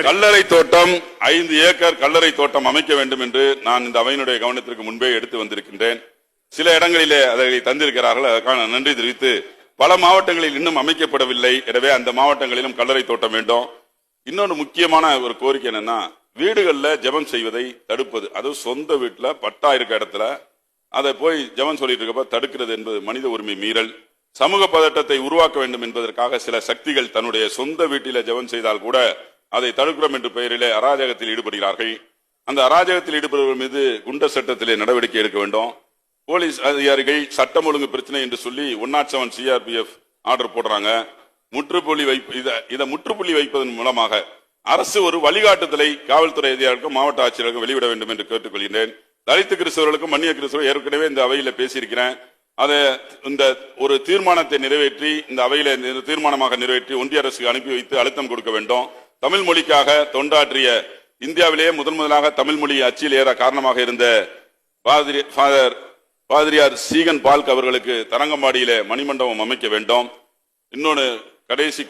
கல்லறை தோட்டம் 5 ஏக்கர் கல்லறை தோட்டம் அமைக்க வேண்டும் என்று நான் இந்த அவையினுடைய கவனத்திற்கு முன்பே எடுத்து வந்திருக்கின்றேன். சில இடங்களிலே அதை தந்திருக்கிறார்கள். அதற்கான நன்றி தெரிவித்து, பல மாவட்டங்களில் இன்னும் அமைக்கப்படவில்லை. எனவே அந்த மாவட்டங்களிலும் கல்லறை தோட்டம் வேண்டும். இன்னொன்று முக்கியமான ஒரு கோரிக்கை என்னன்னா, வீடுகள்ல ஜெபம் செய்வதை தடுப்பது. அதுவும் சொந்த வீட்டுல பட்டா இருக்க இடத்துல அதை போய் ஜெபம் சொல்லிட்டு இருக்கப்ப தடுக்கிறது என்பது மனித உரிமை மீறல். சமூக பதட்டத்தை உருவாக்க வேண்டும் என்பதற்காக சில சக்திகள் தன்னுடைய சொந்த வீட்டில ஜெபம் செய்தால் கூட அதை தடுக்கிறோம் என்ற பெயரிலே அராஜகத்தில் ஈடுபடுகிறார்கள். அந்த அராஜகத்தில் ஈடுபடுவதன் மீது குண்டர் சட்டத்திலே நடவடிக்கை எடுக்க வேண்டும். போலீஸ் அதிகாரிகள் சட்டம் ஒழுங்கு பிரச்சனை என்று சொல்லி 107 CRPF ஆர்டர் போடுறாங்க. முற்றுப்புள்ளி வைப்பதன் மூலமாக அரசு ஒரு வழிகாட்டுதலை காவல்துறை அதிகாரிகளுக்கும் மாவட்ட ஆட்சியர்களுக்கும் வெளியிட வேண்டும் என்று கேட்டுக்கொள்கிறேன். தலித்து கிறிஸ்தவர்களுக்கும் மன்னிய கிறிஸ்தவர்கள் ஏற்கனவே இந்த அவையில பேசியிருக்கிறேன். அதை இந்த ஒரு தீர்மானத்தை நிறைவேற்றி இந்த அவையில தீர்மானமாக நிறைவேற்றி ஒன்றிய அரசுக்கு அனுப்பி வைத்து அழுத்தம் கொடுக்க வேண்டும். தமிழ் மொழிக்காக தொண்டாற்றிய, இந்தியாவிலேயே முதலாக தமிழ் மொழி அச்சில் ஏற காரணமாக இருந்த பாதிரியார் சீகன் பால்க் அவர்களுக்கு தரங்கம்பாடியில மணிமண்டபம் அமைக்க வேண்டும். இன்னொன்னு கடைசி